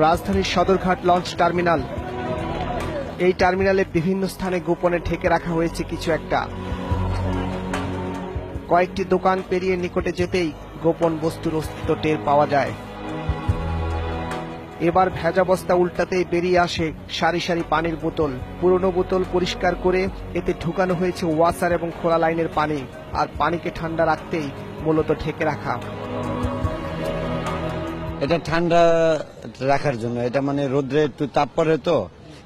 রাজধানীর Sadarghat launch terminal. এই টার্মিনালে বিভিন্ন স্থানে গোপনে ঢেকে রাখা হয়েছে কিছু একটা। কয়েকটি দোকান পেরিয়ে নিকটে যেতেই গোপন বস্তুর অস্তিত্ব টের পাওয়া যায়। এবার ভেজা বস্তা উল্টাতেই বেরিয়ে আসে সারি সারি পানির বোতল। পুরনো বোতল পরিষ্কার করে এতে ঢুকানো হয়েছে ওয়াসার এবং খোলা লাইনের পানি, আর পানিকে ঠান্ডা রাখতেই মূলত ঢেকে রাখা। এটা ঠান্ডা রাখার জন্য, এটা মানে রোদ্রে একটু তাপ পড়ে, তো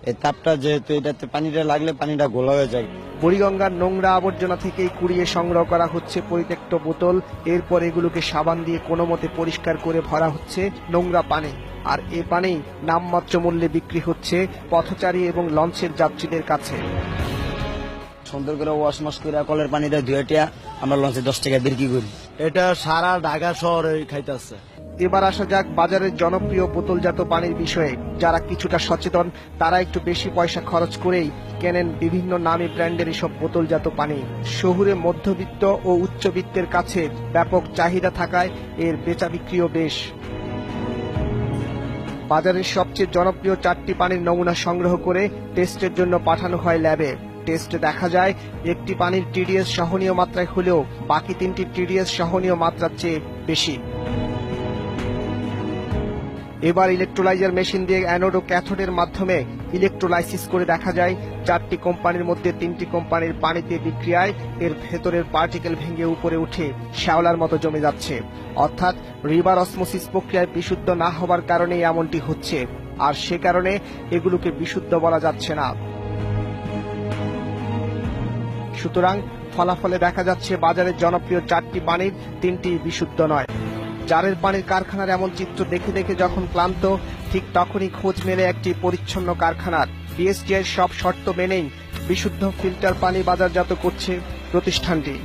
এই তাপটা যেহেতু এটাতে পানিটা লাগলে পানিটা গোলা হয়ে যায়। বুড়িগঙ্গার নোংরা আবর্জনা থেকেই কুড়িয়ে সংগ্রহ করা হচ্ছে পরিত্যক্ত বোতল। এরপর এগুলোকে সাবান দিয়ে কোনো মতে পরিষ্কার করে ভরা হচ্ছে নোংরা পানি, আর এ পানি নামমাত্র মূল্যে বিক্রি হচ্ছে পথচারী এবং লঞ্চের যাত্রীদের কাছে। সুন্দর করে ওয়াশ মাস করে কলের পানিটা ধুয়েটিয়া আমরা লঞ্চে 10 টাকা বিক্রি করি। এটা সারা ঢাকা শহরে খাইতেছে। এবার আসা যাক বাজারের জনপ্রিয় বোতলজাত পানির বিষয়ে। যারা কিছুটা সচেতন তারা একটু বেশি পয়সা খরচ করেই কেনেন বিভিন্ন নামী ব্র্যান্ডের এসব বোতলজাত পানি। শহুরে মধ্যবিত্ত ও উচ্চবিত্তের কাছে ব্যাপক চাহিদা থাকায় এর বেচা বিক্রিও বেশ। বাজারের সবচেয়ে জনপ্রিয় 4টি পানির নমুনা সংগ্রহ করে টেস্টের জন্য পাঠানো হয় ল্যাবে। টেস্টে দেখা যায় একটি পানির টিডিএস সহনীয় মাত্রায় হলেও বাকি 3টি টিডিএস সহনীয় মাত্রার চেয়ে বেশি। এবার ইলেকট্রোলাইজার মেশিন দিয়ে অ্যানোড ও ক্যাথোডের মাধ্যমে ইলেকট্রোলাইসিস করে দেখা যায় 4টি কোম্পানির মধ্যে 3টি কোম্পানির পানিতে বিক্রিয়ায় এর ভেতরের পার্টিকেল ভেঙে উপরে উঠে শ্যাওলার মতো জমে যাচ্ছে। অর্থাৎ রিভার অসমোসিস প্রক্রিয়ায় বিশুদ্ধ না হবার কারণেই এমনটি হচ্ছে, আর সে কারণে এগুলোকে বিশুদ্ধ বলা যাচ্ছে না। সুতরাং ফলাফলে দেখা যাচ্ছে বাজারের জনপ্রিয় 4টি পানির 3টি বিশুদ্ধ নয়। জারের পানির কারখানার এমন চিত্র দেখে দেখে যখন ক্লান্ত, ঠিক তখনই খোঁজ মেলে একটি পরিচ্ছন্ন কারখানার। বিএসটিআইয়ের সব শর্ত মেনেই বিশুদ্ধ ফিল্টার পানি বাজারজাত করছে প্রতিষ্ঠানটি।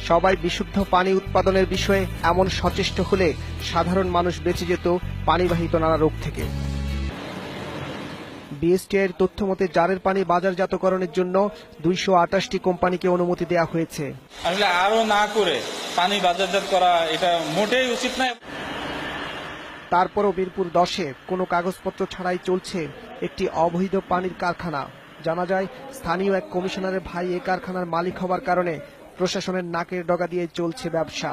সবাই বিশুদ্ধ পানি উৎপাদনের বিষয়ে এমন সচেষ্ট হলে সাধারণ মানুষ বেঁচে যেত পানিবাহিত নানা রোগ থেকে। বিএসটিআইয়ের তথ্য মতে জারের পানি বাজারজাতকরণের জন্য 228টি কোম্পানিকে অনুমতি দেওয়া হয়েছে। আসলে আরো না করে পানি বাজারজাত করা এটা মোটেই উচিত নয়। তারপরও মিরপুর 10-এ কোনো কাগজপত্র ছাড়াই চলছে একটি অবৈধ পানির কারখানা। জানা যায় স্থানীয় এক কমিশনারের ভাই এই কারখানার মালিক হবার কারণে প্রশাসনের নাকের ডগা দিয়ে চলছে ব্যবসা।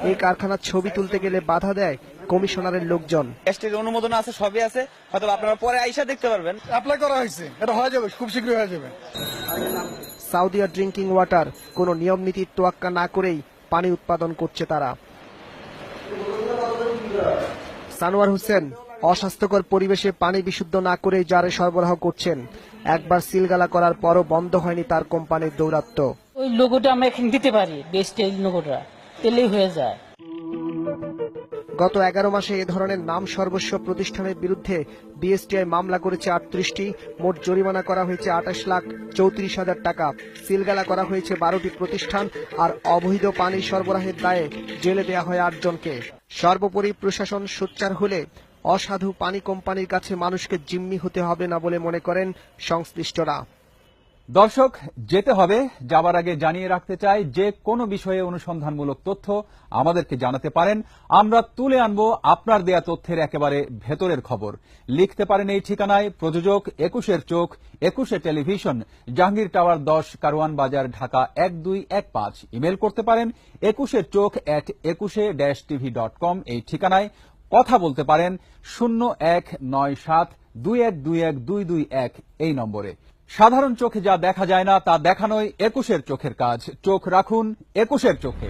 এই কারখানার ছবি তুলতে গেলে বাধা দেয় কমিশনারের লোকজন। টেস্টের অনুমোদন আছে, সবই আছে, হয়তো আপনারা পরে আইসা দেখতে পারবেন। অ্যাপ্লাই করা হয়েছে, এটা হয়ে যাবে, খুব শীঘ্রই হয়ে যাবে। সাউদিয়া ড্রিঙ্কিং ওয়াটার কোনো নিয়ম নীতির তোয়াক্কা না করেই পানি উৎপাদন করছে তারা। সানোয়ার হোসেন অস্বাস্থ্যকর পরিবেশে পানি বিশুদ্ধ না করে জারে সরবরাহ করছেন। একবার সিলগালা করার পরও বন্ধ হয়নি তার কোম্পানির দৌরাত্ম্য। ওই লোগোটা আমরা এখানে দিতে পারি, বেস্টের লোগোটা তেলেই হয়ে যায়। গত 11 মাসে এ ধরনের নাম সর্বস্ব প্রতিষ্ঠানের বিরুদ্ধে বিএসটিআই মামলা করেছে 38টি। মোট জরিমানা করা হয়েছে 28,34,000 টাকা। সিলগালা করা হয়েছে 12টি প্রতিষ্ঠান, আর অবৈধ পানি সরবরাহের দায়ে জেলে দেওয়া হয় 8 জনকে। সর্বোপরি প্রশাসন সোচ্চার হলে অসাধু পানি কোম্পানির কাছে মানুষকে জিম্মি হতে হবে না বলে মনে করেন সংশ্লিষ্টরা। দর্শক, যেতে হবে, যাবার আগে জানিয়ে রাখতে চাই যে কোনো বিষয়ে অনুসন্ধানমূলক তথ্য আমাদেরকে জানাতে পারেন। আমরা তুলে আনবো আপনার দেয়া তথ্যের একেবারে ভেতরের খবর। লিখতে পারেন এই ঠিকানায়। প্রযোজক 21-এর চোখ, 21-এ টেলিভিশন, জাহাঙ্গীর টাওয়ার 10, কারওয়ান বাজার, ঢাকা 1215। ইমেল করতে পারেন 21-এর চোখ @21e-tv.com এই ঠিকানায়। কথা বলতে পারেন 019721212221 এই নম্বরে। সাধারণ চোখে যা দেখা যায় না তা দেখানোই 21-এর চোখের কাজ। চোখ রাখুন 21-এর চোখে।